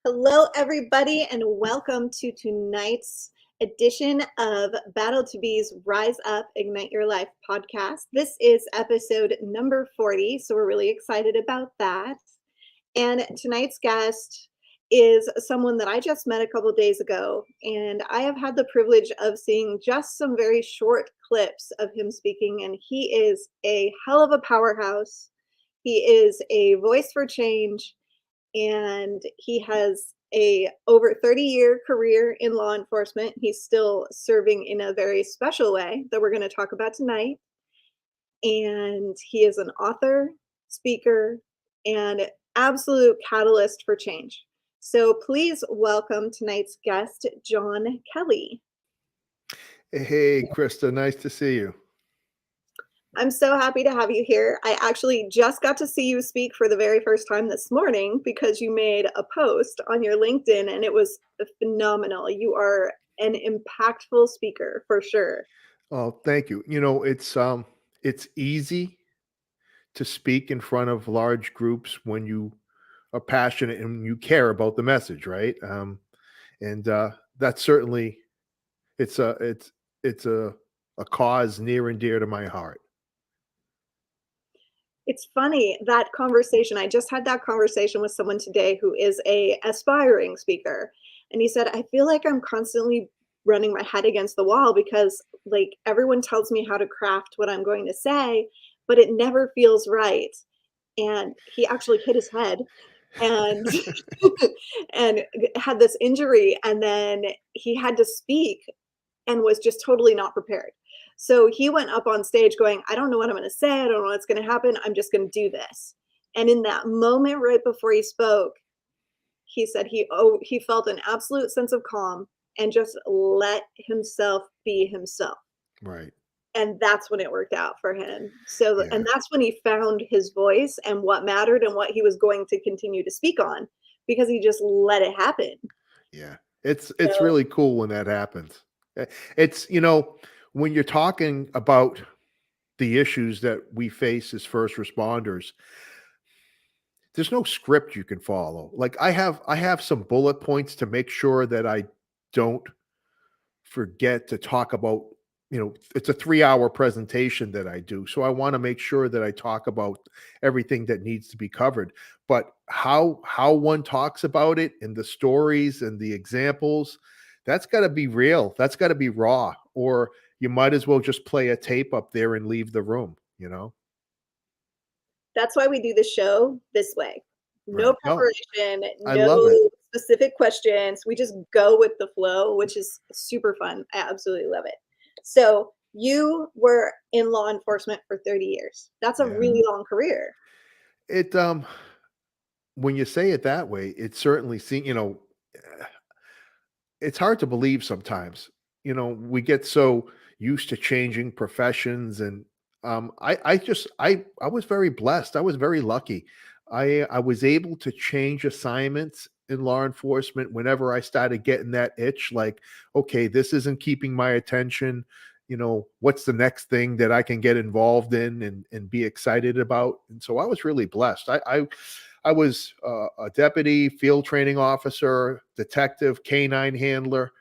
Hello, everybody, and welcome to tonight's edition of Battle to Be's Rise Up, Ignite Your Life podcast. This is episode number 40, so we're really excited about that. And tonight's guest is someone that I just met a couple of days ago, and I have had the privilege of seeing just some very short clips of him speaking, and he is a hell of a powerhouse. He is a voice for change, and he has a over 30-year career in law enforcement. He's still serving in a very special way that we're going to talk about tonight. And he is an author, speaker, and absolute catalyst for change. So please welcome tonight's guest, John Kelly. Hey, Krista, nice to see you. I'm so happy to have you here. I actually just got to see you speak for the very first time this morning because you made a post on your LinkedIn and it was phenomenal. You are an impactful speaker for sure. Oh, thank you. It's easy to speak in front of large groups when you are passionate and you care about the message, right? And That's certainly it's a cause near and dear to my heart. It's funny, that conversation, I just had that conversation with someone today who is a aspiring speaker. And he said, I feel like I'm constantly running my head against the wall because like everyone tells me how to craft what I'm going to say, but it never feels right. And he actually hit his head and and had this injury, and then he had to speak and was just totally not prepared. So he went up on stage going, I don't know what I'm going to say. I don't know what's going to happen. I'm just going to do this. And in that moment, right before he spoke, he said he felt an absolute sense of calm and just let himself be himself. Right. And that's when it worked out for him. So, Yeah. and that's when he found his voice and what mattered and what he was going to continue to speak on, because he just let it happen. Yeah. It's So really cool when that happens. It's, when you're talking about the issues that we face as first responders, there's no script you can follow. Like I have some bullet points to make sure that I don't forget to talk about, it's a 3-hour presentation that I do. So I want to make sure that I talk about everything that needs to be covered. But how one talks about it and the stories and the examples, that's got to be real. That's got to be raw, or you might as well just play a tape up there and leave the room. that's why we do the show this way. No Right. No, preparation, I no love it. specific questions. We just go with the flow, which is super fun. I absolutely love it. So you were in law enforcement for 30 years. That's a Yeah. really long career. It When you say it that way, it certainly it's hard to believe sometimes. We get so used to changing professions, and I was very blessed. I was very lucky. I was able to change assignments in law enforcement whenever I started getting that itch, like, okay, this isn't keeping my attention. What's the next thing that I can get involved in and be excited about? And so I was really blessed. I was a deputy, field training officer, detective, canine handler.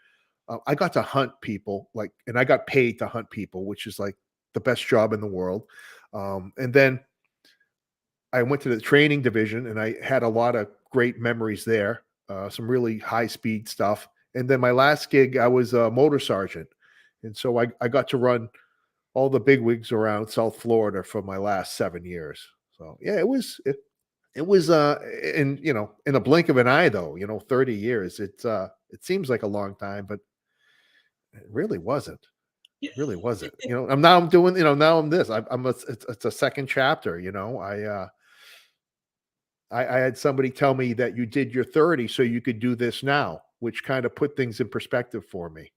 I got to hunt people, and I got paid to hunt people, which is like the best job in the world. And then I went to the training division, and I had a lot of great memories there, some really high speed stuff. And then my last gig, I was a motor sergeant, and so I got to run all the bigwigs around South Florida for my last 7 years. So yeah, it was in a blink of an eye, though. 30 years. It seems like a long time, but it really wasn't. It really wasn't. I'm doing, now I'm this. It's a second chapter. I had somebody tell me that you did your 30 so you could do this now, which kind of put things in perspective for me.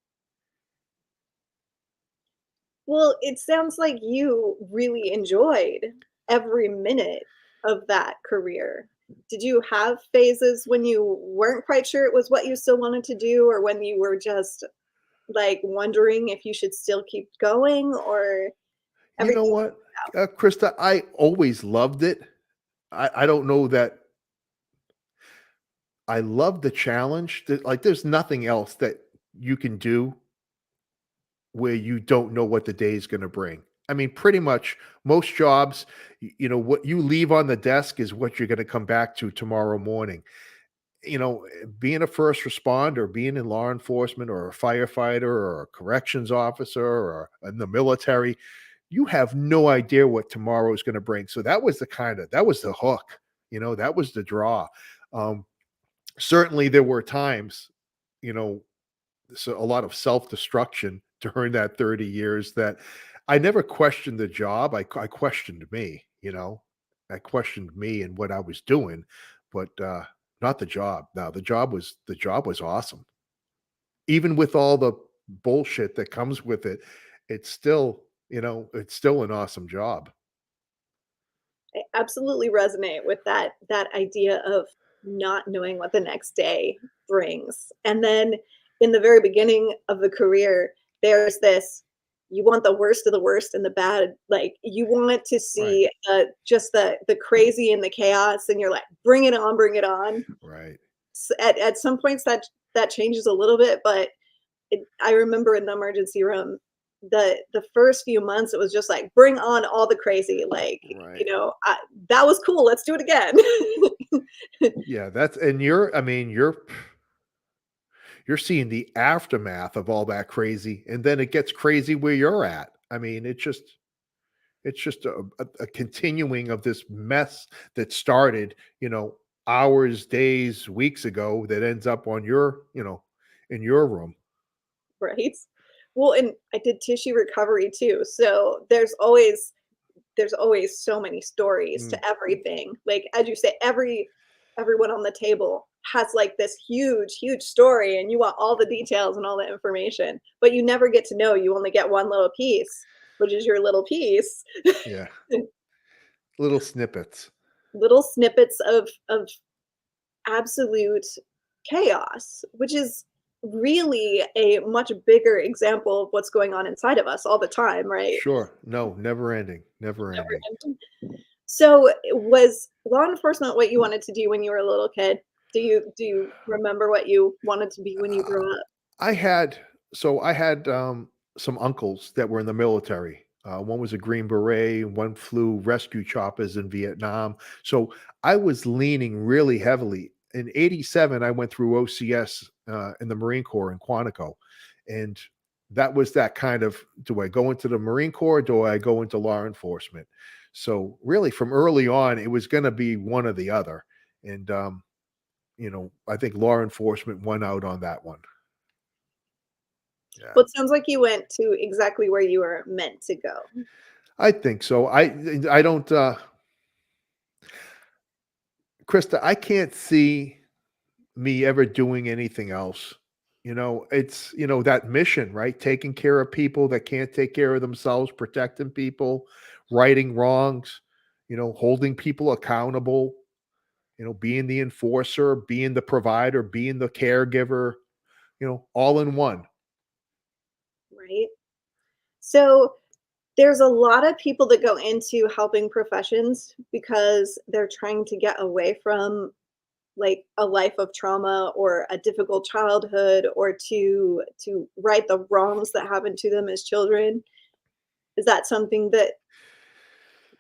Well, it sounds like you really enjoyed every minute of that career. Did you have phases when you weren't quite sure it was what you still wanted to do, or when you were just like wondering if you should still keep going, or You know everything what, Krista, I always loved it. I don't know that I love the challenge that, like, there's nothing else that you can do where you don't know what the day is gonna bring. I mean, pretty much most jobs, what you leave on the desk is what you're gonna come back to tomorrow morning. Being a first responder, being in law enforcement or a firefighter or a corrections officer or in the military, you have no idea what tomorrow is gonna bring. So that was the hook, that was the draw. Um, Certainly there were times, you know, so a lot of self-destruction during that 30 years that I never questioned the job. I questioned me, I questioned me and what I was doing, but not the job. Now the job was awesome. Even with all the bullshit that comes with it, it's still an awesome job. I absolutely resonate with that idea of not knowing what the next day brings. And then in the very beginning of the career, there's this, you want the worst of the worst and the bad. Like you want to Right. see just the crazy and the chaos, and you're like, bring it on, bring it on. Right. At some points that changes a little bit, but I remember in the emergency room, the first few months, it was just like, bring on all the crazy, like, Right. that was cool. Let's do it again. Yeah, that's and you're I mean, you're seeing the aftermath of all that crazy, and then it gets crazy where you're at. I mean, it's just a continuing of this mess that started, hours, days, weeks ago that ends up on in your room. Right. Well, and I did tissue recovery too. So there's always so many stories Mm, to everything. Like as you say, everyone on the table has like this huge, huge story, and you want all the details and all the information, but you never get to know. You only get one little piece, which is your little piece. yeah, little snippets. Little snippets of absolute chaos, which is really a much bigger example of what's going on inside of us all the time, right? Sure. No, never ending, never Never ending. ending. So, was law enforcement what you wanted to do when you were a little kid? Do you remember what you wanted to be when you Uh, grew up? I had I had some uncles that were in the military. One was a Green Beret, one flew rescue choppers in Vietnam. So I was leaning really heavily. In '87, I went through OCS in the Marine Corps in Quantico, and that was that kind of, do I go into the Marine Corps? Do I go into law enforcement? So really, from early on, it was going to be one or the other, and I think law enforcement won out on that one. Yeah. Well, it sounds like you went to exactly where you were meant to go. I think so. I don't, Krista, I can't see me ever doing anything else. It's, that mission, right? Taking care of people that can't take care of themselves, protecting people, righting wrongs, holding people accountable, being the enforcer, being the provider, being the caregiver, all in one. Right? So, there's a lot of people that go into helping professions because they're trying to get away from like a life of trauma or a difficult childhood, or to right the wrongs that happened to them as children. Is that something that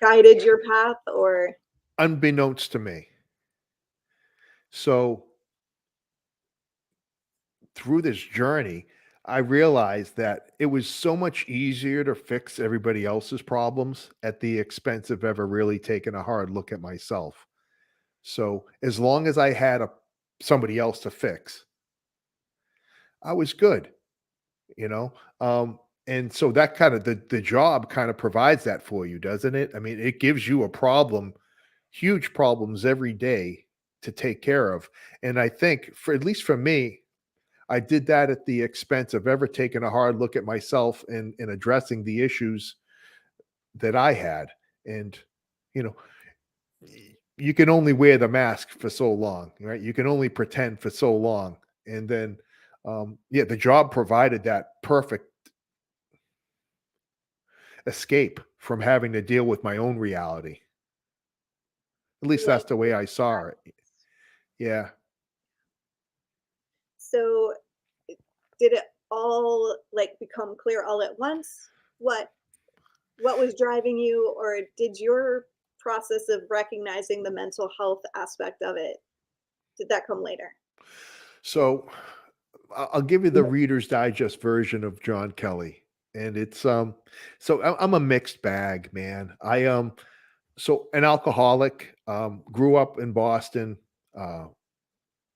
guided your path, or Unbeknownst to me. So through this journey, I realized that it was so much easier to fix everybody else's problems at the expense of ever really taking a hard look at myself. So as long as I had somebody else to fix, I was good, you know. And so that kind of the job kind of provides that for you, doesn't it? I mean, it gives you a problem, huge problems every day to take care of. And I think for at least for me, I did that at the expense of ever taking a hard look at myself and addressing the issues that I had. And, you know, you can only wear the mask for so long, right? You can only pretend for so long. And then, yeah, the job provided that perfect escape from having to deal with my own reality. At least like that's the way I saw it. Yeah. So did it all like become clear all at once? What what was driving you, or did your process of recognizing the mental health aspect of it, did that come later? So I'll give you the Reader's Digest version of John Kelly, and it's so I'm a mixed bag, man. So an alcoholic, grew up in Boston. Uh,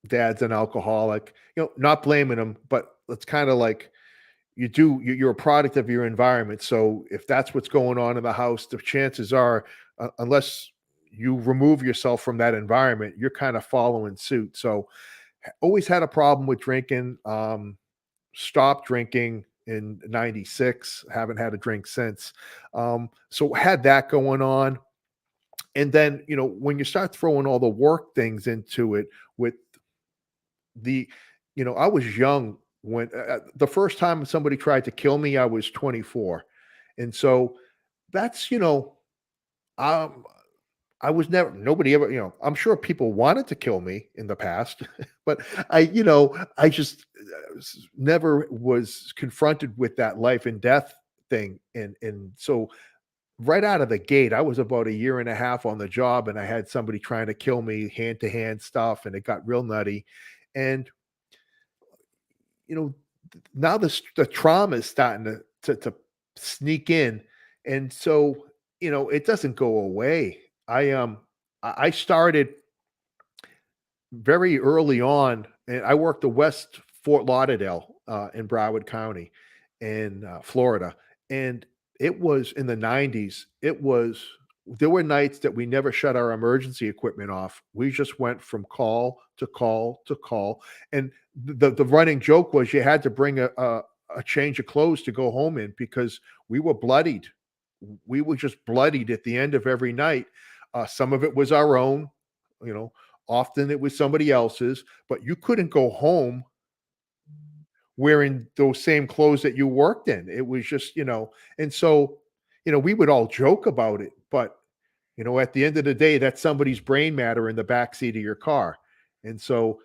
Dad's an alcoholic. Not blaming him, but it's kind of like you're a product of your environment. So if that's what's going on in the house, the chances are, unless you remove yourself from that environment, you're kind of following suit. So always had a problem with drinking. Stopped drinking in '96. Haven't had a drink since. So had that going on. And then, when you start throwing all the work things into it with the, I was young when the first time somebody tried to kill me, I was 24. And so that's, um, I was never, nobody ever, I'm sure people wanted to kill me in the past, but I just never was confronted with that life and death thing. And so right out of the gate, I was about a year and a half on the job and I had somebody trying to kill me, hand to hand stuff, and it got real nutty. And, you know, now the trauma is starting to sneak in. And so, it doesn't go away. I started very early on, and I worked the West Fort Lauderdale, in Broward County in, Florida, and it was in the '90s. There were nights that we never shut our emergency equipment off. We just went from call to call to call, and the running joke was you had to bring a change of clothes to go home in because we were bloodied. We were just bloodied at the end of every night. Some of it was our own, you know, often it was somebody else's, but you couldn't go home wearing those same clothes that you worked in. It was just, and so, we would all joke about it, but at the end of the day, that's somebody's brain matter in the backseat of your car. And so,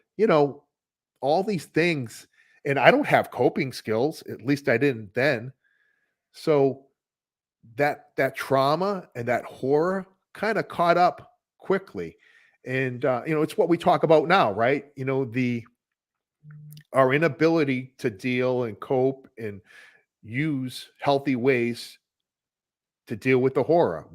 all these things, and I don't have coping skills, at least I didn't then. So that trauma and that horror kind of caught up quickly. And it's what we talk about now, right? The our inability to deal and cope and use healthy ways to deal with the horror.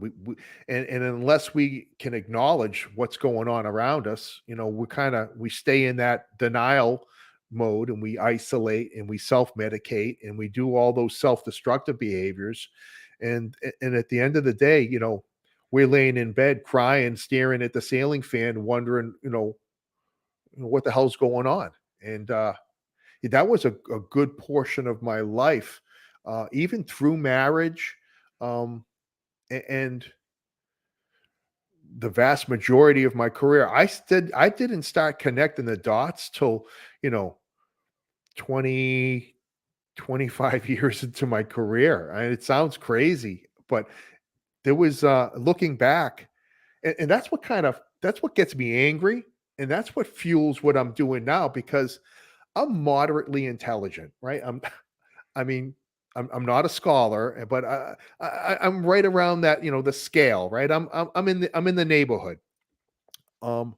And unless we can acknowledge what's going on around us, we stay in that denial mode and we isolate and we self-medicate and we do all those self-destructive behaviors. And at the end of the day, we're laying in bed crying, staring at the ceiling fan, wondering, what the hell's going on. And that was a good portion of my life, even through marriage. And the vast majority of my career, I didn't start connecting the dots till, you know, 20, 25 years into my career. It sounds crazy, but there was looking back, and that's what gets me angry, and that's what fuels what I'm doing now because I'm moderately intelligent, right? I mean, I'm not a scholar, but I'm right around that, the scale, right? I'm in the neighborhood. Um,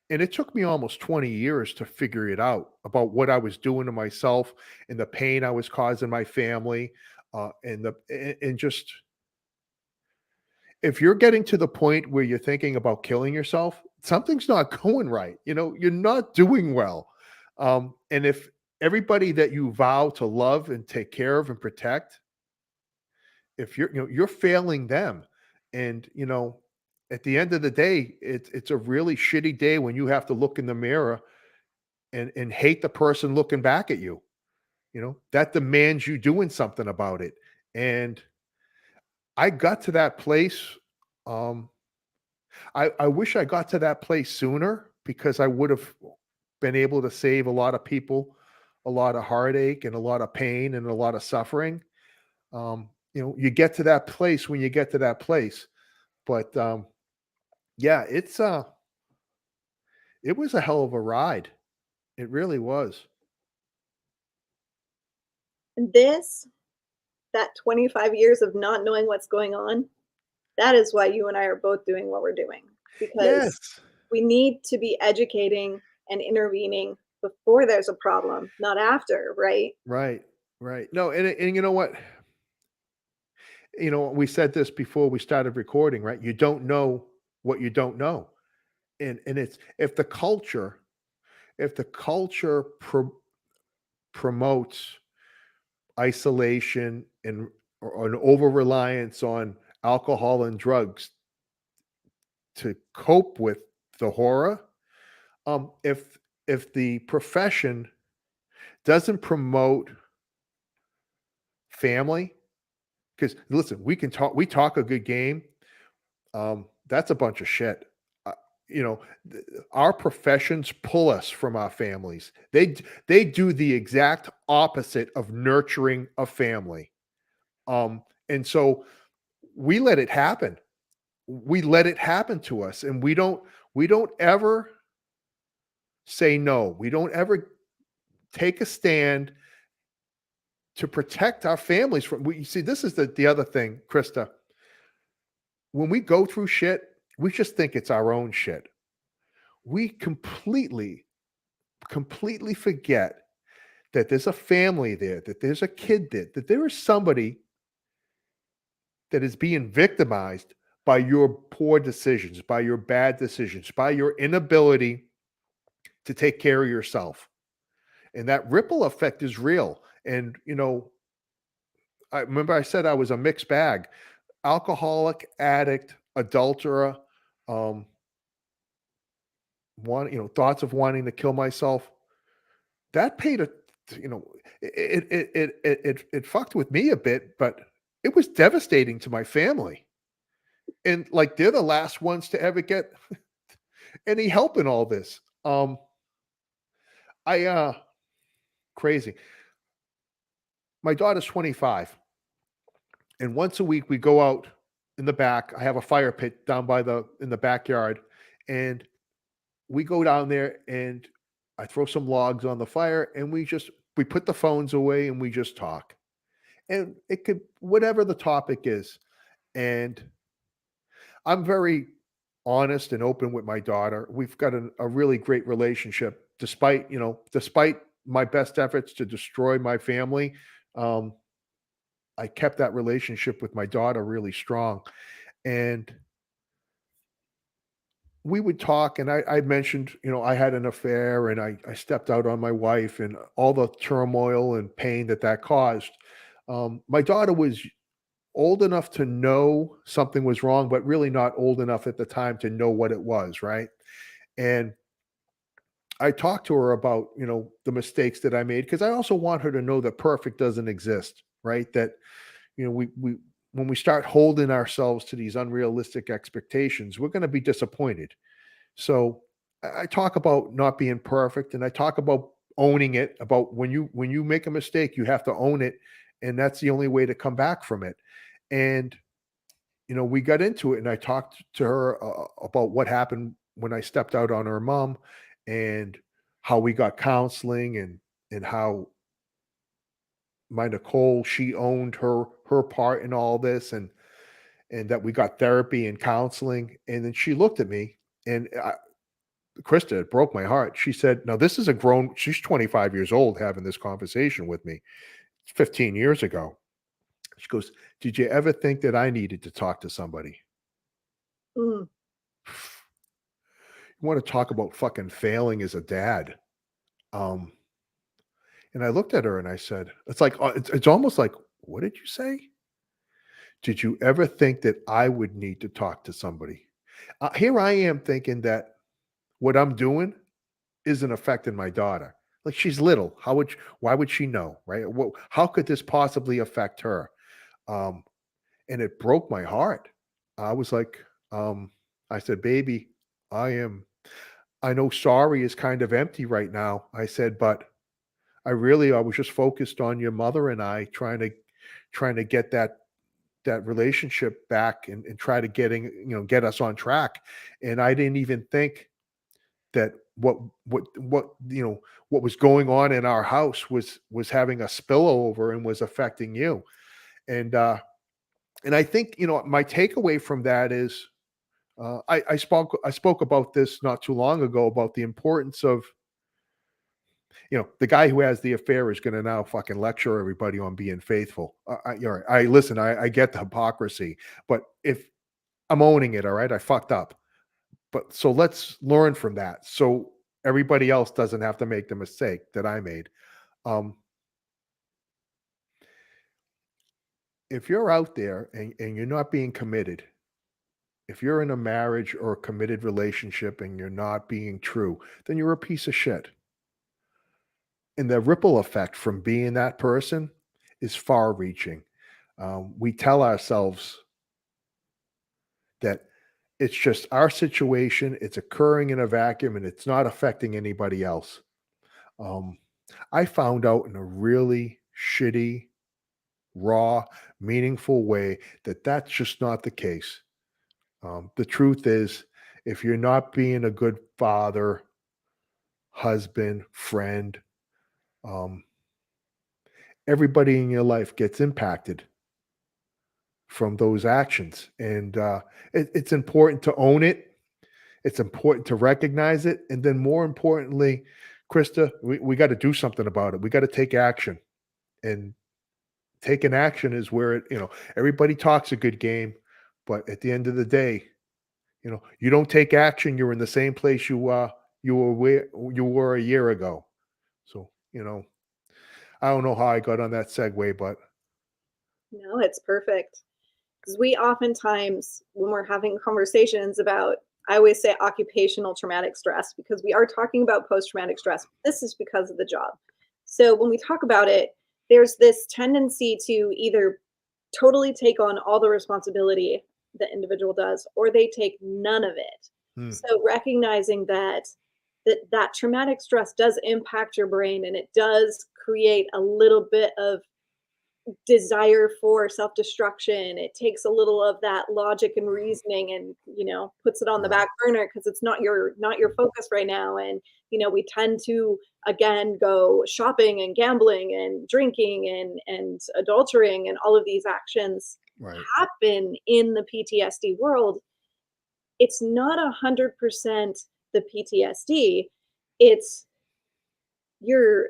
and it took me almost 20 years to figure it out about what I was doing to myself and the pain I was causing my family, and just if you're getting to the point where you're thinking about killing yourself, something's not going right. You're not doing well. And if everybody that you vow to love and take care of and protect, if you're failing them, and at the end of the day, it's a really shitty day when you have to look in the mirror and hate the person looking back at you. That demands you doing something about it. And I got to that place. Um, I wish I got to that place sooner because I would have been able to save a lot of people, a lot of heartache and a lot of pain and a lot of suffering. You get to that place when you get to that place. But yeah, it was a hell of a ride. It really was. This, that 25 years of not knowing what's going on, that is why you and I are both doing what we're doing, because Yes. we need to be educating and intervening before there's a problem, not after, right? Right. Right. No, and you know what? We said this before we started recording, right? You don't know what you don't know. And it's if the culture promotes isolation or an over reliance on alcohol and drugs to cope with the horror, if the profession doesn't promote family, because listen, we talk a good game. That's a bunch of shit. Uh, you know, our professions pull us from our families. They do the exact opposite of nurturing a family. And so we let it happen. We let it happen to us, and we don't ever say no. We don't ever take a stand to protect our families from. You see, this is the other thing, Krista. When we go through shit, we just think it's our own shit. We completely forget that there's a family there, that there's a kid there, that there is somebody that is being victimized by your poor decisions, by your bad decisions, by your inability to take care of yourself. And that ripple effect is real. And, I remember I said I was a mixed bag: alcoholic, addict, adulterer, um, thoughts of wanting to kill myself. That paid a you know, it fucked with me a bit, but it was devastating to my family. And like they're the last ones to ever get any help in all this. I crazy. My daughter's 25, and once a week we go out in the back. I have a fire pit down by the in the backyard, and we go down there and I throw some logs on the fire and we put the phones away and we just talk. And it could whatever the topic is. And I'm very honest and open with my daughter. We've got a really great relationship despite my best efforts to destroy my family. Um, I kept that relationship with my daughter really strong. And we would talk, and I mentioned, I had an affair and I stepped out on my wife and all the turmoil and pain that caused. My daughter was old enough to know something was wrong, but really not old enough at the time to know what it was, right? And I talked to her about, the mistakes that I made because I also want her to know that perfect doesn't exist, right? That, we when we start holding ourselves to these unrealistic expectations, we're going to be disappointed. So I talk about not being perfect, and I talk about owning it. About when you make a mistake, you have to own it, and that's the only way to come back from it. And we got into it, and I talked to her about what happened when I stepped out on her mom, and how we got counseling, and how my Nicole, she owned her part in all this, and that we got therapy and counseling. And then she looked at me, and Krista, it broke my heart. She said, "Now this is she's 25 years old having this conversation with me 15 years ago." She goes, "Did you ever think that I needed to talk to somebody?" Mm. You want to talk about fucking failing as a dad? Um, and I looked at her and I said, "It's like it's almost like, what did you say? Did you ever think that I would need to talk to somebody?" Here I am thinking that what I'm doing isn't affecting my daughter. Like, she's little. Why would she know, right? How could this possibly affect her? Um, and it broke my heart. I was like, I said, "Baby, I know sorry is kind of empty right now." I said, "But I was just focused on your mother and I trying to get that relationship back, and try to get us on track. And I didn't even think that what was going on in our house was having a spillover and was affecting you. And and I think, my takeaway from that is, I spoke about this not too long ago about the importance of, the guy who has the affair is going to now fucking lecture everybody on being faithful. I listen. I get the hypocrisy, but if I'm owning it, all right, I fucked up. But so let's learn from that, so everybody else doesn't have to make the mistake that I made. Um, if you're out there and you're not being committed, if you're in a marriage or a committed relationship and you're not being true, then you're a piece of shit. And the ripple effect from being that person is far reaching. We tell ourselves that it's just our situation, it's occurring in a vacuum, and it's not affecting anybody else. Um, I found out in a really shitty, raw, meaningful way that that's just not the case. The truth is, if you're not being a good father, husband, friend, um, everybody in your life gets impacted from those actions. And it's important to own it. It's important to recognize it. And then, more importantly, Krista, we got to do something about it. We got to take action. And taking action is where everybody talks a good game. But at the end of the day, you don't take action, you're in the same place you were where you were a year ago. So, I don't know how I got on that segue, but No, it's perfect. Because we oftentimes, when we're having conversations about, I always say occupational traumatic stress, because we are talking about post traumatic stress. This is because of the job. So when we talk about it, there's this tendency to either totally take on all the responsibility the individual does, or they take none of it. hmm, So recognizing that traumatic stress does impact your brain, and it does create a little bit of desire for self-destruction. It takes a little of that logic and reasoning and, puts it on the right, back burner because it's not your focus right now. And, we tend to again go shopping and gambling and drinking and adultering, and all of these actions right, happen in the PTSD world. It's not 100% the PTSD. It's your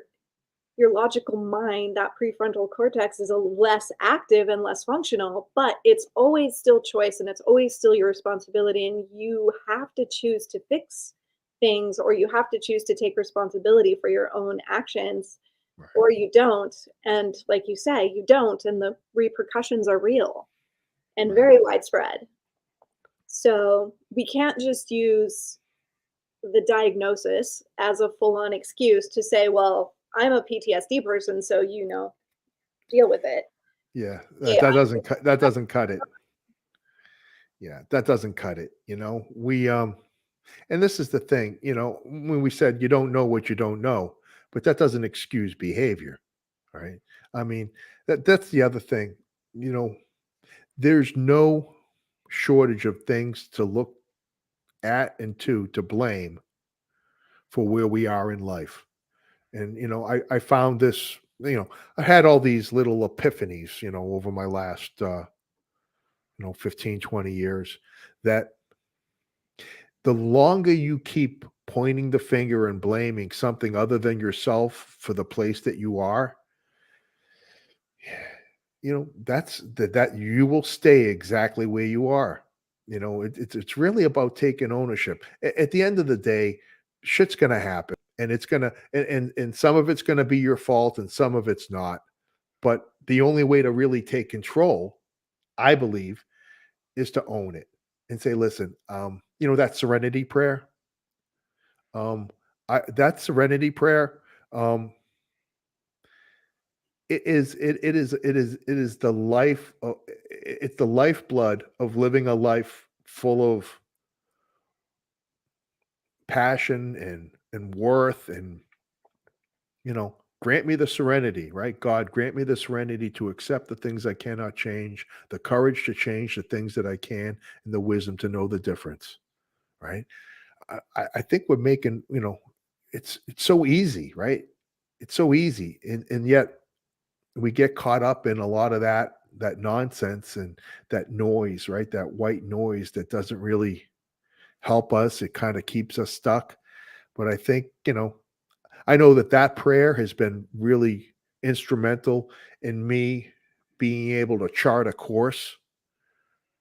your logical mind, that prefrontal cortex is a less active and less functional, but it's always still choice and it's always still your responsibility. And you have to choose to fix things, or you have to choose to take responsibility for your own actions, right, or you don't. And like you say, you don't, and the repercussions are real and right. very widespread. So we can't just use the diagnosis as a full on excuse to say, well, I'm a PTSD person, so, deal with it. Yeah, that Yeah, that doesn't cut that doesn't cut it. Yeah, that doesn't cut it. And this is the thing, when we said you don't know what you don't know, but that doesn't excuse behavior, right? I mean, that's the other thing. You know, there's no shortage of things to look at and to blame for where we are in life. And I found this, I had all these little epiphanies, over my last 15, 20 years, that the longer you keep pointing the finger and blaming something other than yourself for the place that you are, that's that you will stay exactly where you are. It's really about taking ownership. At the end of the day, shit's gonna happen, and it's gonna and some of it's gonna be your fault, and some of it's not. But the only way to really take control, I believe, is to own it and say, "Listen, that serenity prayer, that serenity prayer, um, it is the it's the lifeblood of living a life full of passion and worth, and grant me the serenity, right? God, grant me the serenity to accept the things I cannot change, the courage to change the things that I can, and the wisdom to know the difference, right? I think we're making, it's so easy, right? It's so easy, and yet we get caught up in a lot of that nonsense and that noise, right? That white noise that doesn't really help us. It kind of keeps us stuck. But I think, I know that that prayer has been really instrumental in me being able to chart a course,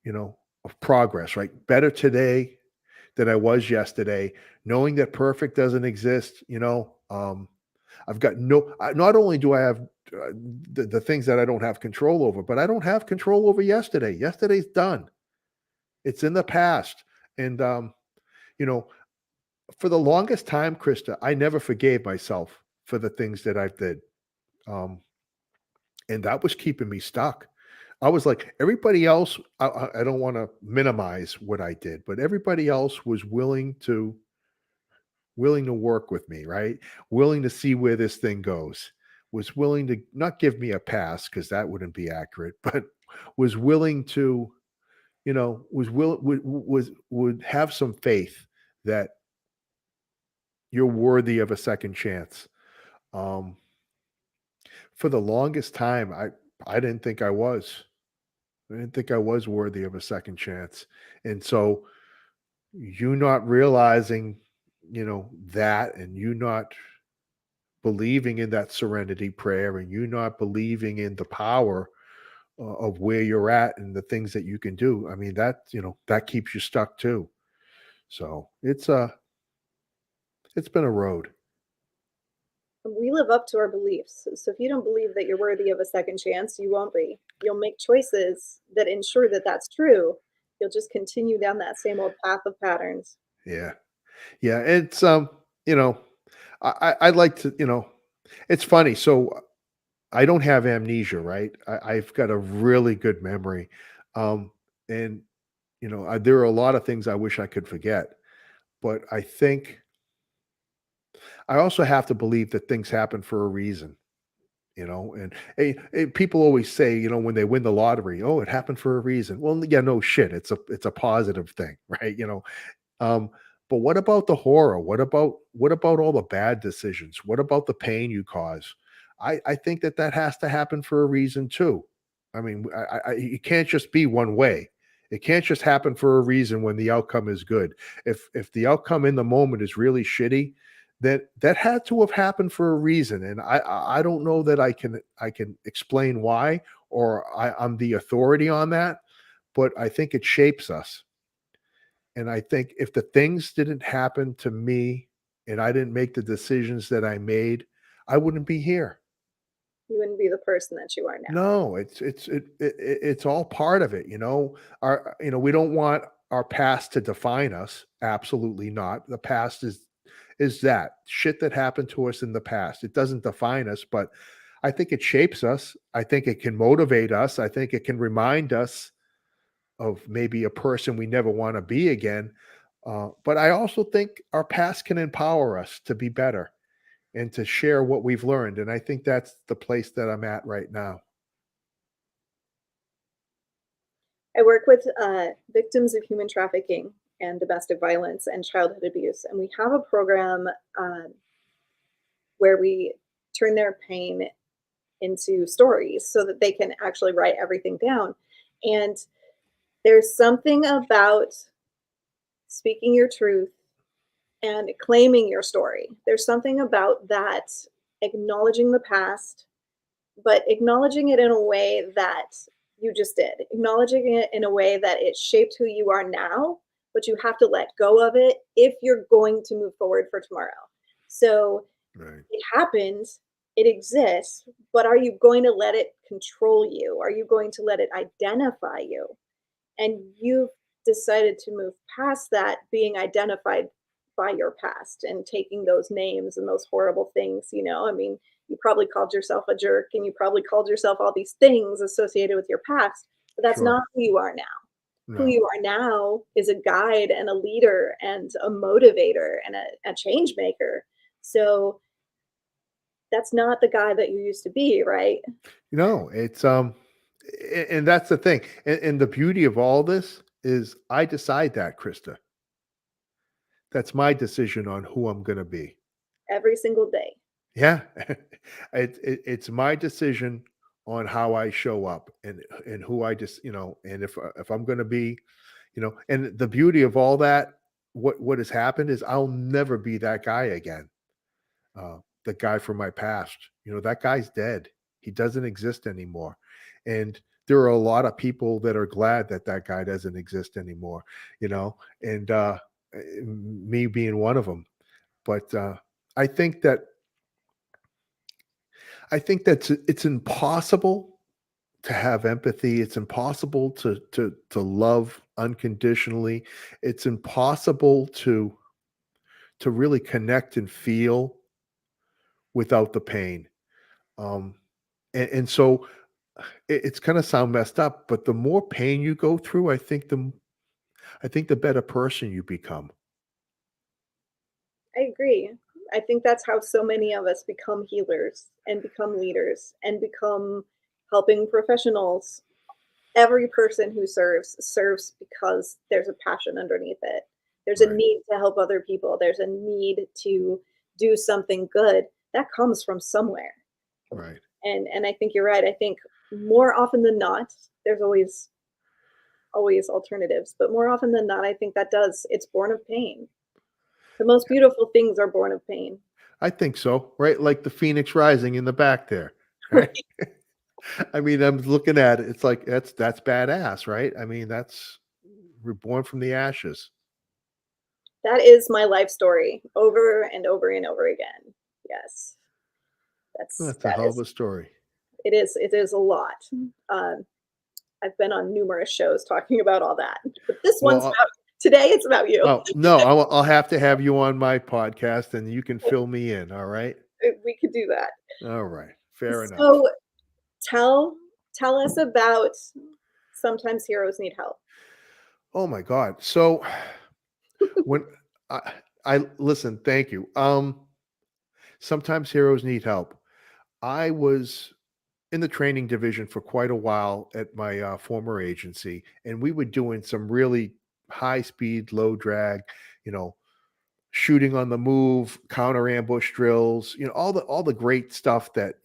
of progress, right? Better today than I was yesterday, knowing that perfect doesn't exist, I've got not only do I have the things that I don't have control over, but I don't have control over yesterday. Yesterday's done. It's in the past. And, you know, for the longest time, Krista, I never forgave myself for the things that I did. Um, and that was keeping me stuck. I was like, everybody else, I don't want to minimize what I did, but everybody else was willing to work with me, right? Willing to see where this thing goes. Was willing to not give me a pass because that wouldn't be accurate, but was willing to, would have some faith that you're worthy of a second chance. Um, for the longest time, I didn't think I was. I didn't think I was worthy of a second chance. And so you not realizing, that and you not believing in that serenity prayer and you not believing in the power of where you're at and the things that you can do. I mean, that keeps you stuck too. So it's been a road. We live up to our beliefs. So if you don't believe that you're worthy of a second chance, you won't be. You'll make choices that ensure that that's true. You'll just continue down that same old path of patterns. Yeah. Yeah. It's you know, I'd like to, it's funny. So I don't have amnesia, right? I've got a really good memory. And there are a lot of things I wish I could forget, but I think I also have to believe that things happen for a reason. And people always say, when they win the lottery, oh, it happened for a reason. Well, yeah, no shit. It's a positive thing, right? Um, but what about the horror? What about all the bad decisions? What about the pain you cause? I think that has to happen for a reason too. I mean, it can't just be one way. It can't just happen for a reason when the outcome is good. If the outcome in the moment is really shitty, then that had to have happened for a reason. And I don't know that I can explain why, or I'm the authority on that, but I think it shapes us. And I think if the things didn't happen to me and I didn't make the decisions that I made, I wouldn't be here. You wouldn't be the person that you are now. No, it's all part of it, we don't want our past to define us. Absolutely not. The past is that shit that happened to us in the past. It doesn't define us, but I think it shapes us. I think it can motivate us. I think it can remind us of maybe a person we never want to be again. But I also think our past can empower us to be better and to share what we've learned. And I think that's the place that I'm at right now. I work with victims of human trafficking and domestic violence and childhood abuse. And we have a program where we turn their pain into stories so that they can actually write everything down. And there's something about speaking your truth and claiming your story. There's something about that acknowledging the past, but acknowledging it in a way that you just did, acknowledging it in a way that it shaped who you are now, but you have to let go of it if you're going to move forward for tomorrow. So Right. it happened, it exists, but are you going to let it control you? Are you going to let it identify you? And you've decided to move past that being identified by your past and taking those names and those horrible things. I mean, you probably called yourself a jerk and you probably called yourself all these things associated with your past, but that's Sure. not who you are now. Who No. you are now is a guide and a leader and a motivator and a change maker. So that's not the guy that you used to be, right? It's and that's the thing. And the beauty of all this is I decide that, Krista. That's my decision on who I'm gonna be. every single day. Yeah. It's my decision on how I show up and who I just, and if I'm gonna be, and the beauty of all that, what has happened is I'll never be that guy again. The guy from my past. That guy's dead. He doesn't exist anymore. And there are a lot of people that are glad that that guy doesn't exist anymore, you know, and me being one of them. But I think that it's impossible to have empathy. It's impossible to love unconditionally. It's impossible to really connect and feel without the pain. Um, and so it's gonna sound messed up, but the more pain you go through, I think the better person you become. I agree. I think that's how so many of us become healers and become leaders and become helping professionals. Every person who serves because there's a passion underneath it. There's a Right, need to help other people. There's a need to do something good that comes from somewhere. right. And I think you're right. I think more often than not, there's always alternatives, but more often than not, I think that does. It's born of pain. The most beautiful things are born of pain. I think so, right? Like the phoenix rising in the back there, right? I mean, I'm looking at it, it's like that's badass, right? I mean, that's we're born from the ashes. That is my life story over and over and over again. Yes, That's a that hell of is a story. it is a lot. Um, I've been on numerous shows talking about all that, but this Well, one's about today. It's about you. oh, no, I'll have to have you on my podcast and you can fill me in, all right? We could do that. All right, fair enough. So tell tell us about sometimes heroes need help. Oh my god. So when I listen, thank you. Sometimes heroes need help. I was in the training division for quite a while at my former agency, and we were doing some really high speed, low drag, you know, shooting on the move, counter ambush drills, all the great stuff that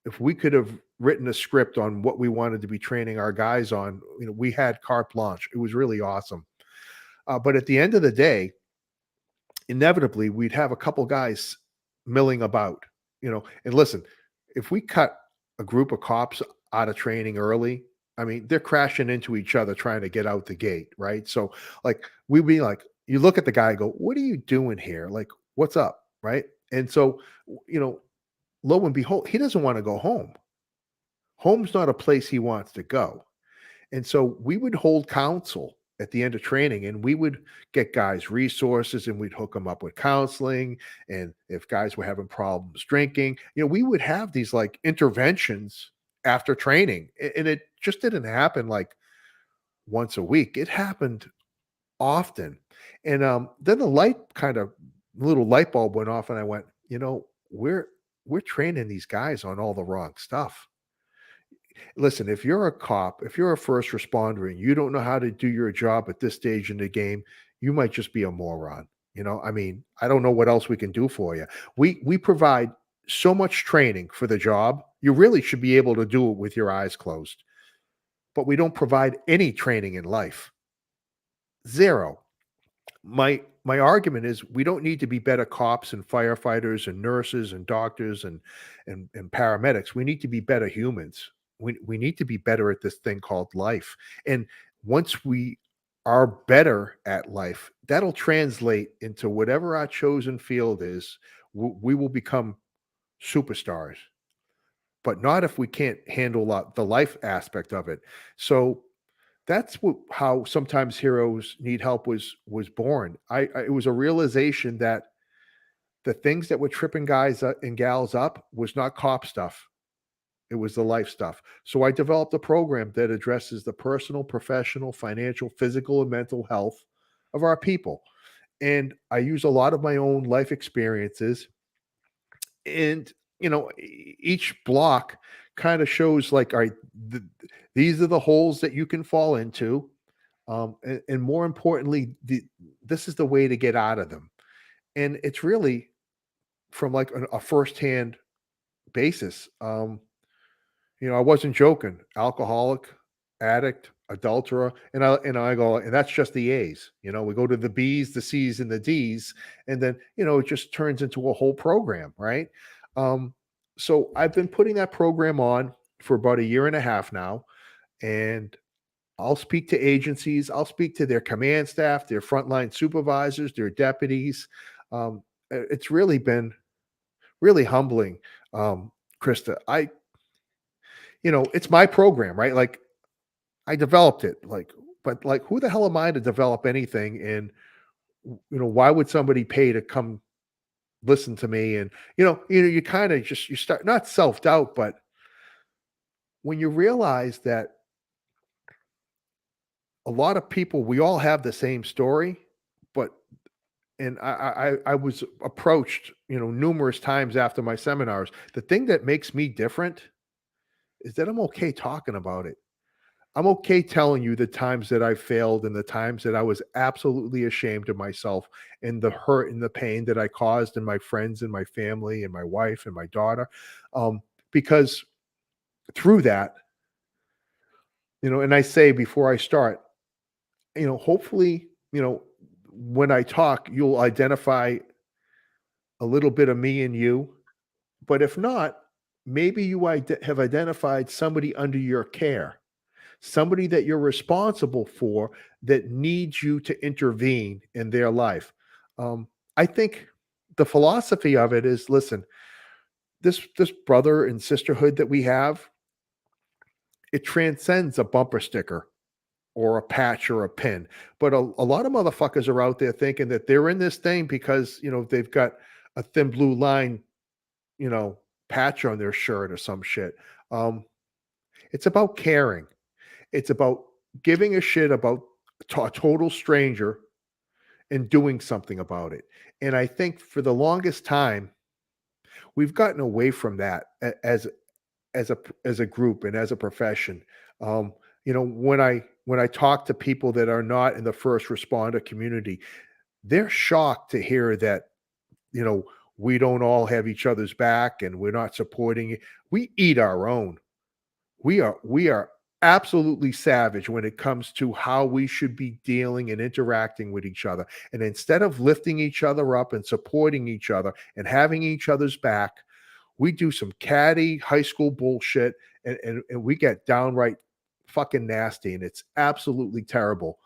if we could have written a script on what we wanted to be training our guys on, we had carte blanche. It was really awesome. But at the end of the day, inevitably we'd have a couple guys milling about, and listen, if we cut a group of cops out of training early, I mean, they're crashing into each other trying to get out the gate, right? So, like, we'd be like, you look at the guy, go, what are you doing here? Like, what's up, right? And so, lo and behold, he doesn't want to go home. Home's not a place he wants to go. And so we would hold counsel at the end of training and we would get guys resources and we'd hook them up with counseling. And if guys were having problems drinking, we would have these like interventions after training. And it just didn't happen like once a week. It happened often. And then the little light bulb went off and I went, we're training these guys on all the wrong stuff. Listen, if you're a cop, if you're a first responder and you don't know how to do your job at this stage in the game, you might just be a moron. I mean, I don't know what else we can do for you. We provide so much training for the job. You really should be able to do it with your eyes closed. But we don't provide any training in life. Zero. My argument is we don't need to be better cops and firefighters and nurses and doctors and paramedics. We need to be better humans. We need to be better at this thing called life. And once we are better at life, that'll translate into whatever our chosen field is. We will become superstars, but not if we can't handle the life aspect of it. So that's how sometimes heroes need help was born. It was a realization that the things that were tripping guys and gals up was not cop stuff. It was the life stuff. So I developed a program that addresses the personal, professional, financial, physical, and mental health of our people. And I use a lot of my own life experiences. And each block kind of shows like, all right, these are the holes that you can fall into. And more importantly, this is the way to get out of them. And it's really from like a firsthand basis. I wasn't joking. Alcoholic, addict, adulterer, and I go, and that's just the A's. We go to the B's, the C's, and the D's, and then it just turns into a whole program, right? Um, so I've been putting that program on for about a year and a half now, and I'll speak to agencies, I'll speak to their command staff, their frontline supervisors, their deputies. It's really been really humbling, Krista. It's my program, right? Like I developed it, but like, who the hell am I to develop anything? And why would somebody pay to come listen to me? And you kind of just you start not self doubt, but when you realize that a lot of people, we all have the same story, but and I was approached, numerous times after my seminars. The thing that makes me different is that I'm okay talking about it. I'm okay telling you the times that I failed and the times that I was absolutely ashamed of myself and the hurt and the pain that I caused in my friends and my family and my wife and my daughter. Because through that, and I say before I start, hopefully, when I talk, you'll identify a little bit of me and you. But if not, maybe you have identified somebody under your care, somebody that you're responsible for that needs you to intervene in their life. I think the philosophy of it is, listen, this brother and sisterhood that we have, it transcends a bumper sticker or a patch or a pin. But a lot of motherfuckers are out there thinking that they're in this thing because they've got a thin blue line, you know, patch on their shirt or some shit. Um, it's about caring. It's about giving a shit about a total stranger and doing something about it. And I think for the longest time, we've gotten away from that as a group and as a profession. Um, when I talk to people that are not in the first responder community, they're shocked to hear that you know we don't all have each other's back and we're not supporting it. We eat our own. We are absolutely savage when it comes to how we should be dealing and interacting with each other. And instead of lifting each other up and supporting each other and having each other's back, we do some catty high school bullshit, and we get downright fucking nasty, and it's absolutely terrible.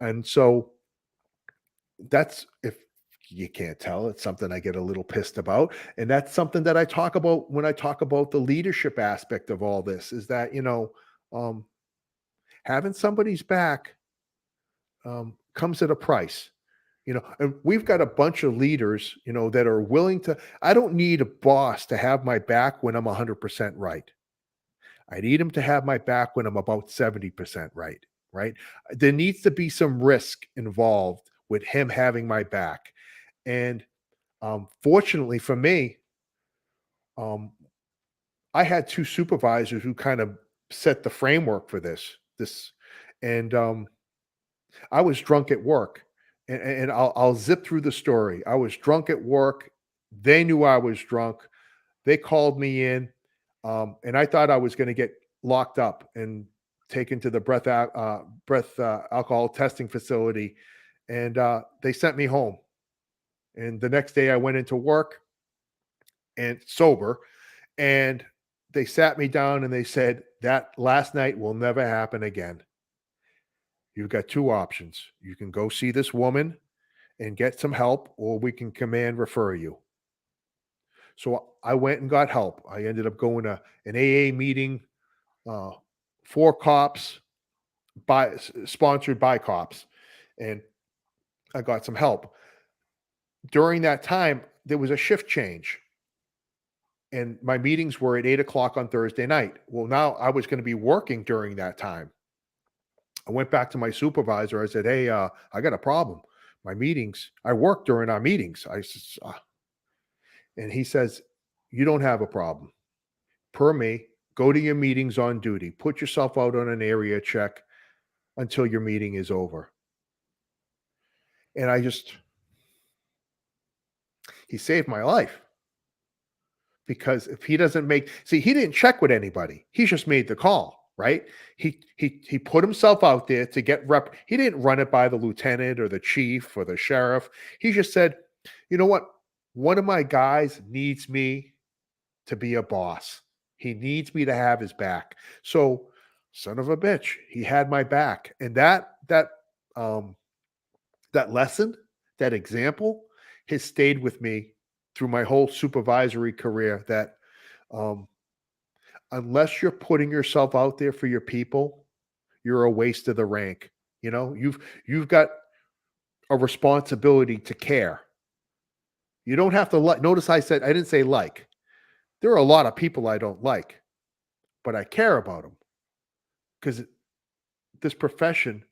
And so that's, if you can't tell, it's something I get a little pissed about. And that's something that I talk about when I talk about the leadership aspect of all this, is that, um, having somebody's back comes at a price. And we've got a bunch of leaders, that are willing to. I don't need a boss to have my back when I'm 100% right. I need him to have my back when I'm about 70% right. Right. There needs to be some risk involved with him having my back. And fortunately for me, um, I had two supervisors who kind of set the framework for this, and I was drunk at work, and I'll zip through the story. I was drunk at work. They knew I was drunk. They called me in, and I thought I was going to get locked up and taken to the breath alcohol testing facility, and they sent me home. And the next day, I went into work and sober, and they sat me down and they said, "That last night will never happen again. You've got two options. You can go see this woman and get some help, or we can command refer you." So I went and got help. I ended up going to an AA meeting, uh, for cops, sponsored by cops, and I got some help. During that time, there was a shift change, and my meetings were at 8 o'clock on Thursday night. Well, now I was going to be working during that time. I went back to my supervisor. I said, "Hey, I got a problem. My meetings, I work during our meetings." And he says, "You don't have a problem. Per me, go to your meetings on duty. Put yourself out on an area check. until your meeting is over. And he saved my life because if he doesn't see, he didn't check with anybody. He just made the call, right? He put himself out there to get rep. He didn't run it by the lieutenant or the chief or the sheriff. He just said, you know what? One of my guys needs me to be a boss. He needs me to have his back. So, son of a bitch, he had my back. And um that lesson, that example has stayed with me through my whole supervisory career that um unless you're putting yourself out there for your people, you're a waste of the rank. You know, you've got a responsibility to care. You don't have to like. Notice I didn't say like. There are a lot of people I don't like, but I care about them because this profession,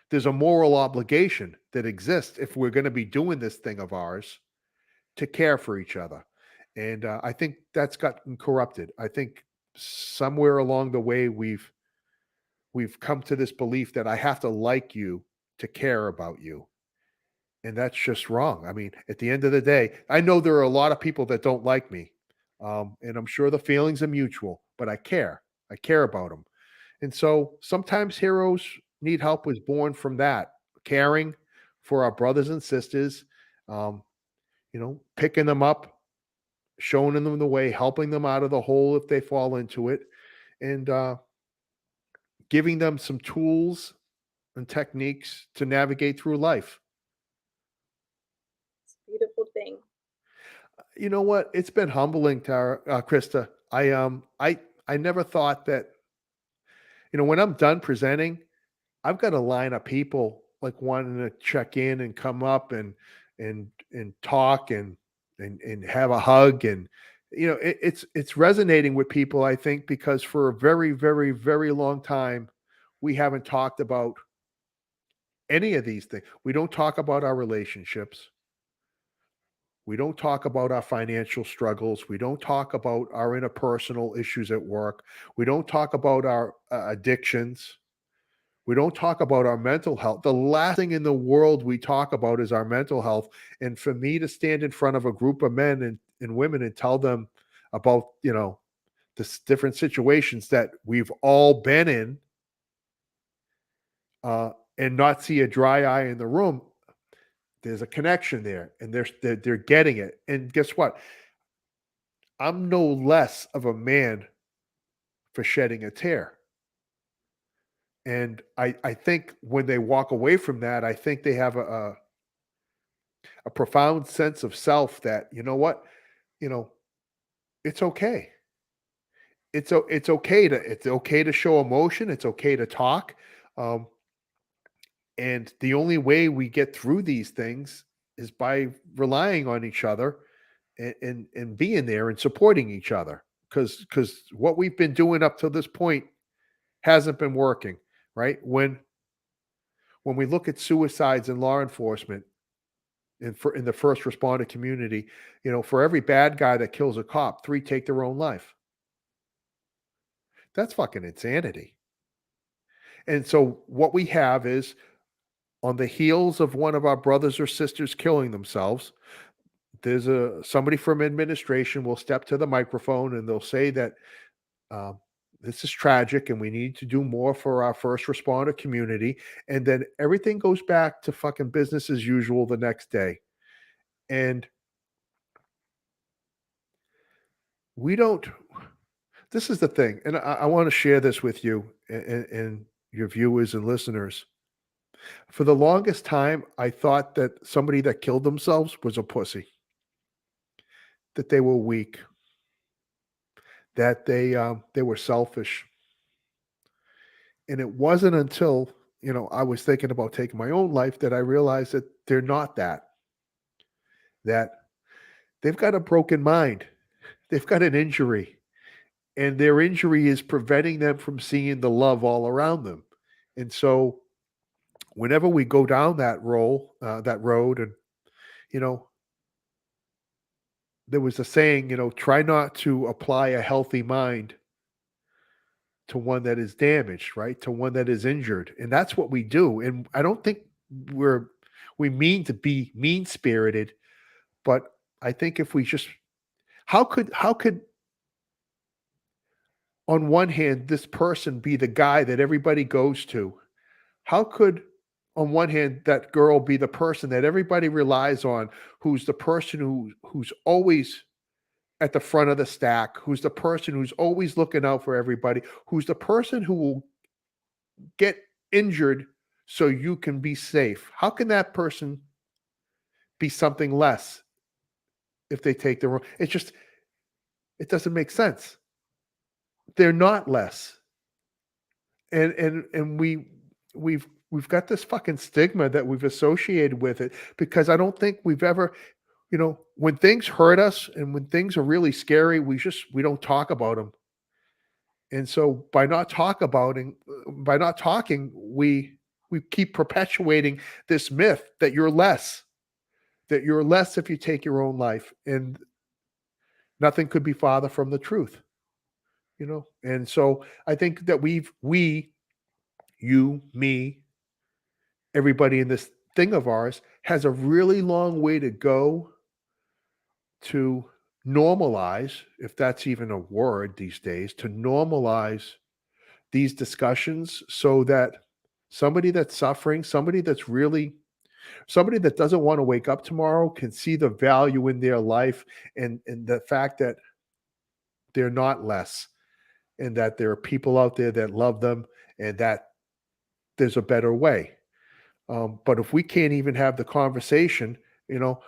there's a moral obligation that exists if we're going to be doing this thing of ours to care for each other. And I think that's gotten corrupted. I think somewhere along the way we've come to this belief that I have to like you to care about you. And that's just wrong. I mean, at the end of the day, I know there are a lot of people that don't like me. And I'm sure the feelings are mutual, but I care. I care about them. And so sometimes heroes need help was born from that caring for our brothers and sisters, um, picking them up, showing them the way, helping them out of the hole if they fall into it, and giving them some tools and techniques to navigate through life. It's a beautiful thing. You know what? It's been humbling, Tara, Krista. I never thought that. When I'm done presenting, I've got a line of people like wanting to check in and come up and talk and have a hug and it's resonating with people, I think, because for a very very very long time we haven't talked about any of these things. We don't talk about our relationships. We don't talk about our financial struggles. We don't talk about our interpersonal issues at work. We don't talk about our addictions. We don't talk about our mental health. The last thing in the world we talk about is our mental health. And for me to stand in front of a group of men and women and tell them about, the different situations that we've all been in, and not see a dry eye in the room, there's a connection there, and they're getting it. And guess what? I'm no less of a man for shedding a tear. And I think when they walk away from that, I think they have a profound sense of self that, you know what, you know, it's okay. It's okay to show emotion. It's okay to talk. Um, and the only way we get through these things is by relying on each other and being there and supporting each other. Because what we've been doing up to this point hasn't been working, right? When we look at suicides in law enforcement, in the first responder community, for every bad guy that kills a cop, 3 take their own life. That's fucking insanity. And so what we have is on the heels of one of our brothers or sisters killing themselves, there's somebody from administration will step to the microphone and they'll say that um, this is tragic and we need to do more for our first responder community. And then everything goes back to fucking business as usual the next day. And we don't, this is the thing. And I want to share this with you and your viewers and listeners. For the longest time, I thought that somebody that killed themselves was a pussy, that they were weak, that they were selfish. And it wasn't until, I was thinking about taking my own life that I realized that they're not that, that they've got a broken mind. They've got an injury, and their injury is preventing them from seeing the love all around them. And so whenever we go down that road, and, you know, there was a saying, try not to apply a healthy mind to one that is damaged, right? To one that is injured. And that's what we do. And I don't think we're we mean to be mean spirited, but I think if we just how could on one hand this person be the guy that everybody goes to? How could on one hand that girl be the person that everybody relies on, who's the person who's always at the front of the stack, who's the person who's always looking out for everybody, who's the person who will get injured so you can be safe? How can that person be something less if they take the wrong? It doesn't make sense. They're not less. And we've got this fucking stigma that we've associated with it, because I don't think we've ever, when things hurt us and when things are really scary, we don't talk about them. And so by not talking, we keep perpetuating this myth that you're less if you take your own life, and nothing could be farther from the truth. And so I think that you, me, everybody in this thing of ours has a really long way to go to normalize, if that's even a word these days, to normalize these discussions, so that somebody that's suffering, somebody that doesn't want to wake up tomorrow, can see the value in their life, and the fact that they're not less, and that there are people out there that love them, and that there's a better way. But if we can't even have the conversation, you know,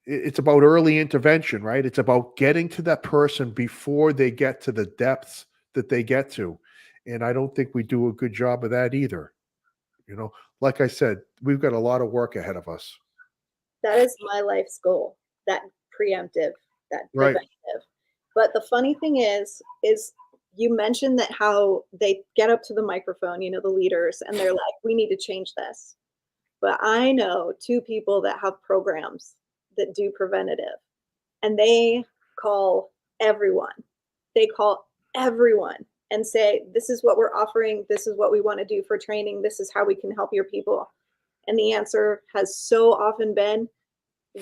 it's about early intervention, right? It's about getting to that person before they get to the depths that they get to. And I don't think we do a good job of that either. You know, like I said, we've got a lot of work ahead of us. That is my life's goal, that preemptive, that Right. preventative. But the funny thing is you mentioned that how they get up to the microphone, the leaders, and they're like, we need to change this. But I know two people that have programs that do preventative, and they call everyone. They call everyone and say, this is what we're offering. This is what we want to do for training. This is how we can help your people. And the answer has so often been,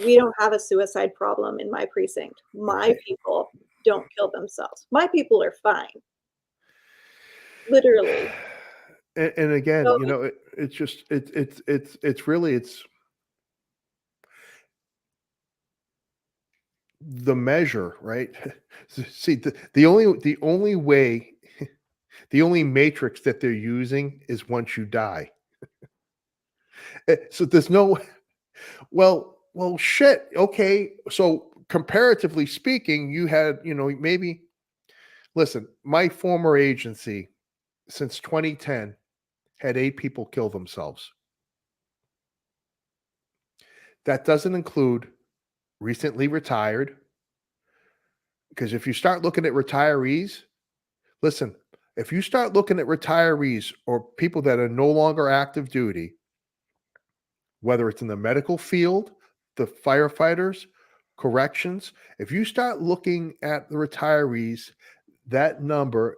we don't have a suicide problem in my precinct. My people don't kill themselves. My people are fine. Literally. And again, So it's just it's really it's the measure, right? See, the only way, the only matrix that they're using is once you die. So there's no, well, shit. Okay, so comparatively speaking, you had, maybe, listen, my former agency since 2010 had 8 people kill themselves. That doesn't include recently retired, because if you start looking at retirees, listen, if you start looking at retirees or people that are no longer active duty, whether it's in the medical field, the firefighters, corrections, if you start looking at the retirees, that number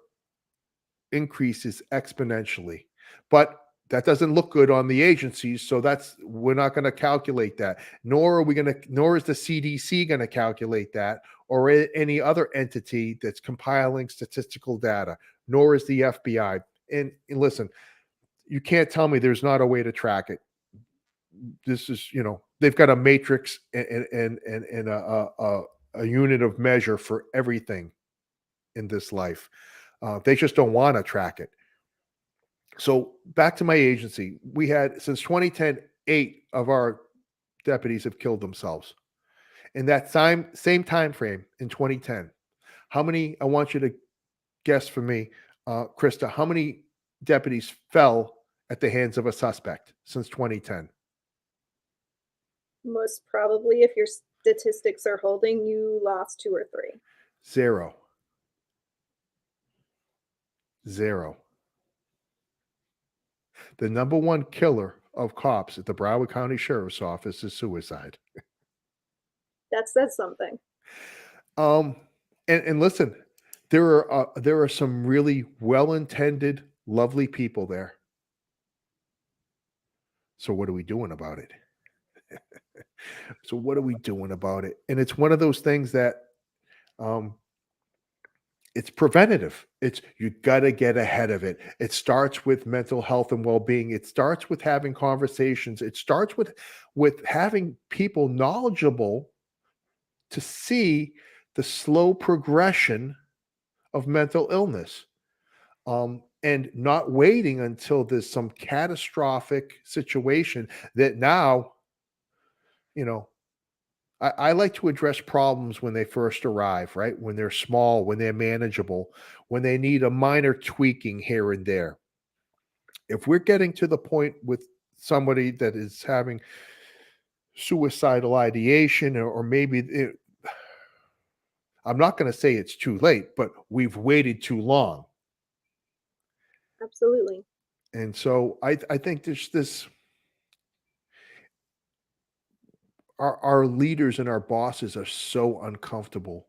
increases exponentially. But that doesn't look good on the agencies, so we're not going to calculate that. Nor is the CDC going to calculate that, or any other entity that's compiling statistical data, nor is the FBI. And listen, you can't tell me there's not a way to track it. This is, they've got a matrix and a unit of measure for everything in this life. They just don't want to track it. So back to my agency, we had since 2010, 8 of our deputies have killed themselves. In that same time frame in 2010, how many? I want you to guess for me, Krista. How many deputies fell at the hands of a suspect since 2010? most probably, if your statistics are holding, you lost 2 or 3. Zero. Zero. The number one killer of cops at the Broward County Sheriff's Office is suicide. That says something. Um, and listen, there are some really well-intended, lovely people there. So what are we doing about it? So what are we doing about it? And it's one of those things that um, it's preventative. It's you got to get ahead of it. It starts with mental health and well-being. It starts with having conversations. It starts with having people knowledgeable to see the slow progression of mental illness. And not waiting until there's some catastrophic situation that now, you know, I like to address problems when they first arrive, right? When they're small, when they're manageable, when they need a minor tweaking here and there. If we're getting to the point with somebody that is having suicidal ideation, or maybe I'm not going to say it's too late, but we've waited too long. Absolutely. And so I think there's this our leaders and our bosses are so uncomfortable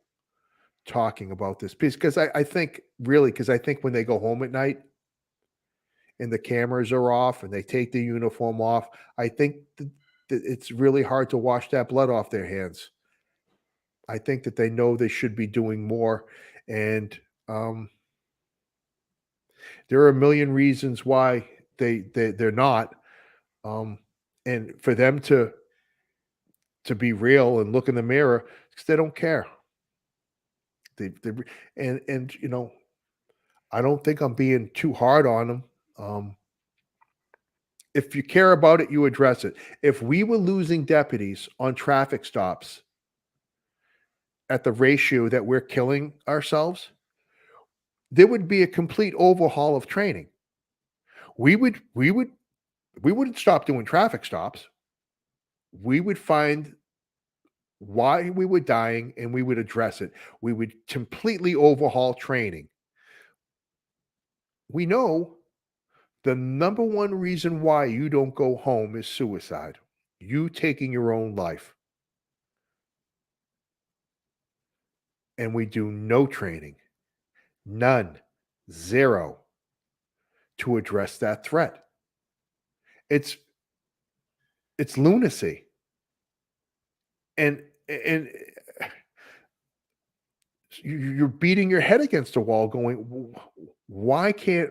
talking about this piece because I think really because I think when they go home at night and the cameras are off and they take the uniform off, I think that it's really hard to wash that blood off their hands. I think that they know they should be doing more, and there are a million reasons why they're not. Um, and for them to be real and look in the mirror, because they don't care. They and I don't think I'm being too hard on them. If you care about it, you address it. If we were losing deputies on traffic stops at the ratio that we're killing ourselves, there would be a complete overhaul of training. We would we wouldn't stop doing traffic stops. We would find why we were dying and we would address it. We would completely overhaul training. We know the number one reason why you don't go home is suicide. You taking your own life. And we do no training, none, zero to address that threat. It's it's lunacy. And you're beating your head against a wall going, why can't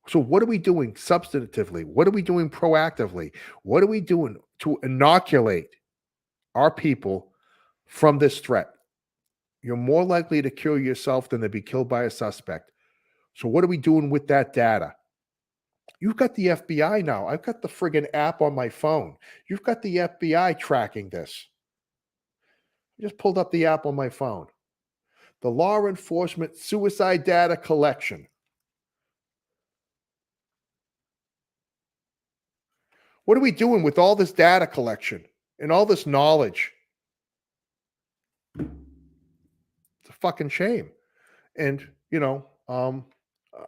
so what are we doing substantively? What are we doing proactively? What are we doing to inoculate our people from this threat? You're more likely to kill yourself than to be killed by a suspect. So what are we doing with that data? You've got the FBI now. I've got the friggin' app on my phone. You've got the FBI tracking this. I just pulled up the app on my phone. The Law Enforcement Suicide Data Collection. What are we doing with all this data collection and all this knowledge? It's a fucking shame. And, uh,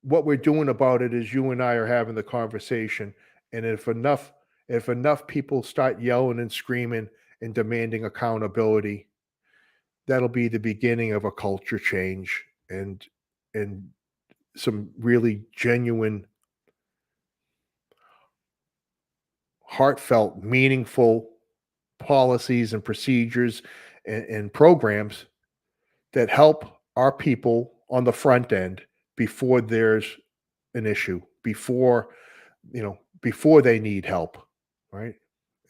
what we're doing about it is you and I are having the conversation. And if enough people start yelling and screaming and demanding accountability, that'll be the beginning of a culture change and some really genuine, heartfelt, meaningful policies and procedures and programs that help our people on the front end before there's an issue, before they need help, right?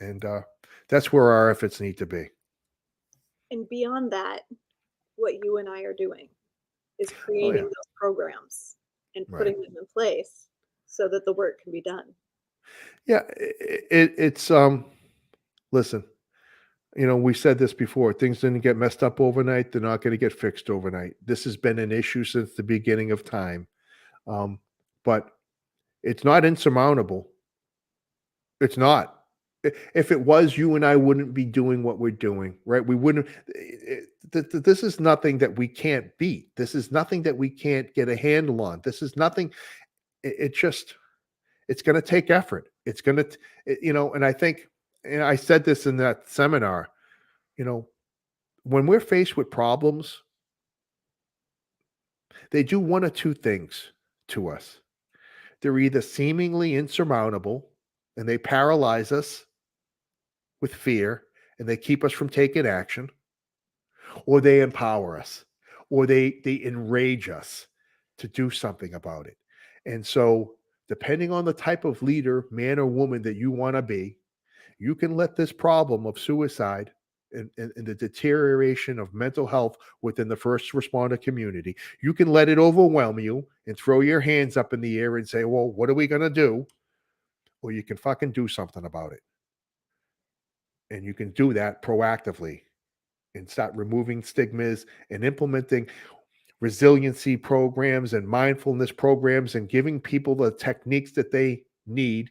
And that's where our efforts need to be. And beyond that, what you and I are doing is Oh yeah, creating those programs and right. putting them in place so that the work can be done. Yeah, it's listen, we said this before. Things didn't get messed up overnight. They're not going to get fixed overnight. This has been an issue since the beginning of time. Um, but it's not insurmountable. It's not. If it was, you and I wouldn't be doing what we're doing, right? We wouldn't. This is nothing that we can't beat. This is nothing that we can't get a handle on. This is nothing. It just, it's going to take effort. It's going to, and I think, and I said this in that seminar. You know, when we're faced with problems, they do one or two things to us. They're either seemingly insurmountable and they paralyze us with fear and they keep us from taking action, or they empower us, or they enrage us to do something about it. And so, depending on the type of leader, man or woman that you want to be, you can let this problem of suicide and the deterioration of mental health within the first responder community, you can let it overwhelm you and throw your hands up in the air and say, well, what are we going to do? Or you can fucking do something about it. And you can do that proactively and start removing stigmas and implementing resiliency programs and mindfulness programs and giving people the techniques that they need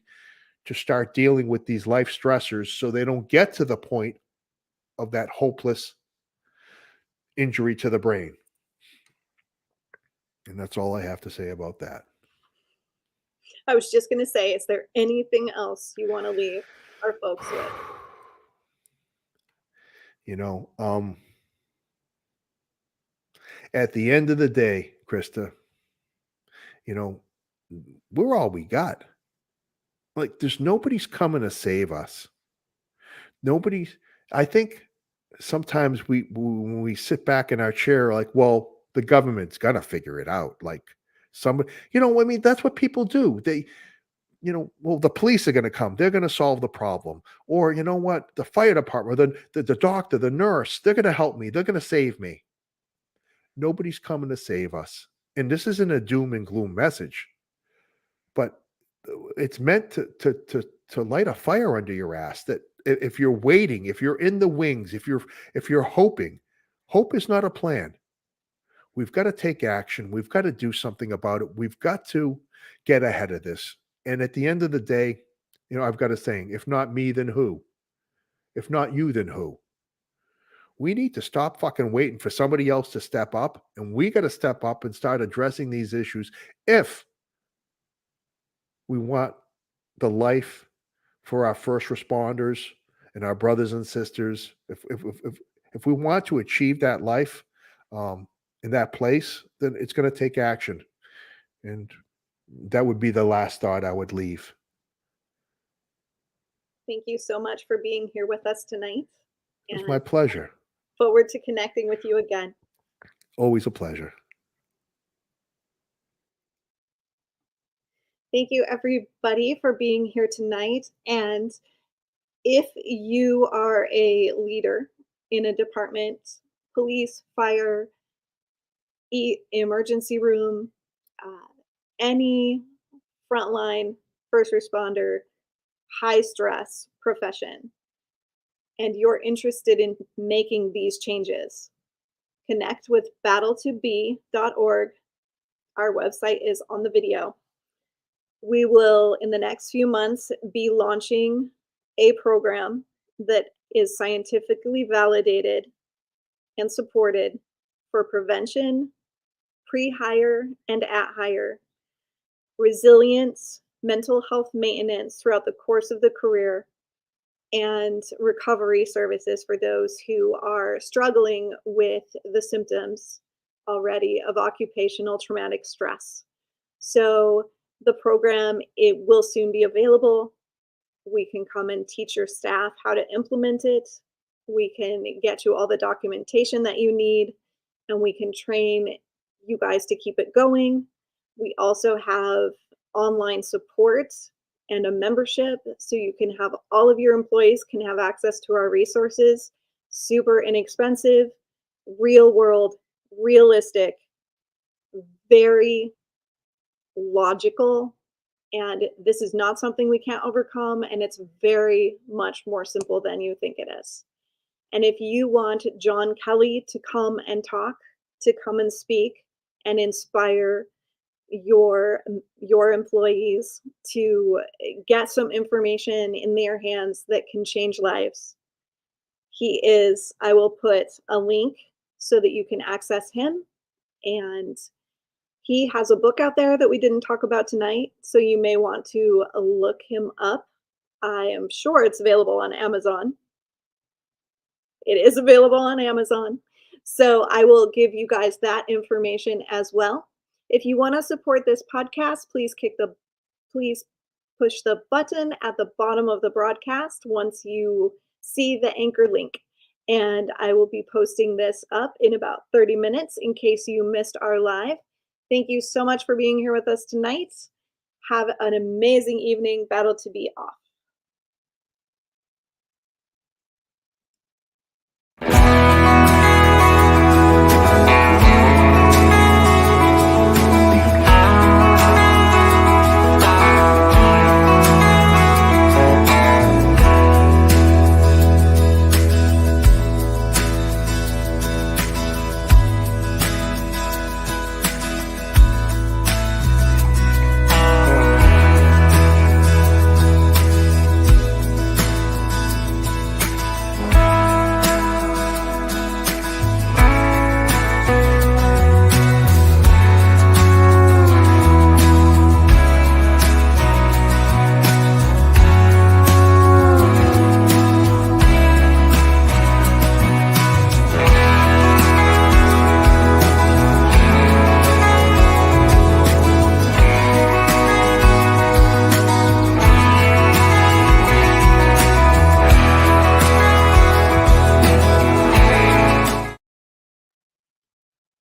to start dealing with these life stressors so they don't get to the point of that hopeless injury to the brain. And that's all I have to say about that. I was just going to say, is there anything else you want to leave our folks with? You know, at the end of the day, Krista, you know, we're all we got. Like, there's nobody's coming to save us. Nobody's, I think sometimes when we sit back in our chair, like, well, the government's gonna figure it out. Like, somebody, I mean, that's what people do. Well, the police are going to come. They're going to solve the problem. Or, you know what? The fire department, the doctor, the nurse, they're going to help me. They're going to save me. Nobody's coming to save us. And this isn't a doom and gloom message, but it's meant to light a fire under your ass that if you're waiting, if you're in the wings, if you're hoping, hope is not a plan. We've got to take action. We've got to do something about it. We've got to get ahead of this. And at the end of the day, I've got a saying, if not me, then who? If not you, then who? We need to stop fucking waiting for somebody else to step up. And we got to step up and start addressing these issues if we want the life for our first responders and our brothers and sisters. If we want to achieve that life in that place, then it's going to take action. And that would be the last thought I would leave. Thank you so much for being here with us tonight. It's my pleasure. Forward to connecting with you again. Always a pleasure. Thank you, everybody, for being here tonight. And if you are a leader in a department, police, fire, emergency room, any frontline first responder, high stress profession, and you're interested in making these changes, connect with battle2be.org. Our website is on the video. We will, in the next few months, be launching a program that is scientifically validated and supported for prevention, pre-hire and at hire, resilience, mental health maintenance throughout the course of the career, and recovery services for those who are struggling with the symptoms already of occupational traumatic stress. So the program, it will soon be available. We can come and teach your staff how to implement it. We can get you all the documentation that you need, and we can train you guys to keep it going. We also have online support and a membership, so you can have all of your employees can have access to our resources. Super inexpensive, real world, realistic, very logical, and this is not something we can't overcome, and it's very much more simple than you think it is. And if you want John Kelly to come and talk, to come and speak and inspire your employees to get some information in their hands that can change lives, I will put a link so that you can access him. And he has a book out there that we didn't talk about tonight, so you may want to look him up. I am sure it's available on Amazon. It is available on Amazon. So I will give you guys that information as well. If you want to support this podcast, please push the button at the bottom of the broadcast once you see the anchor link. And I will be posting this up in about 30 minutes in case you missed our live. Thank you so much for being here with us tonight. Have an amazing evening. Battle to be off.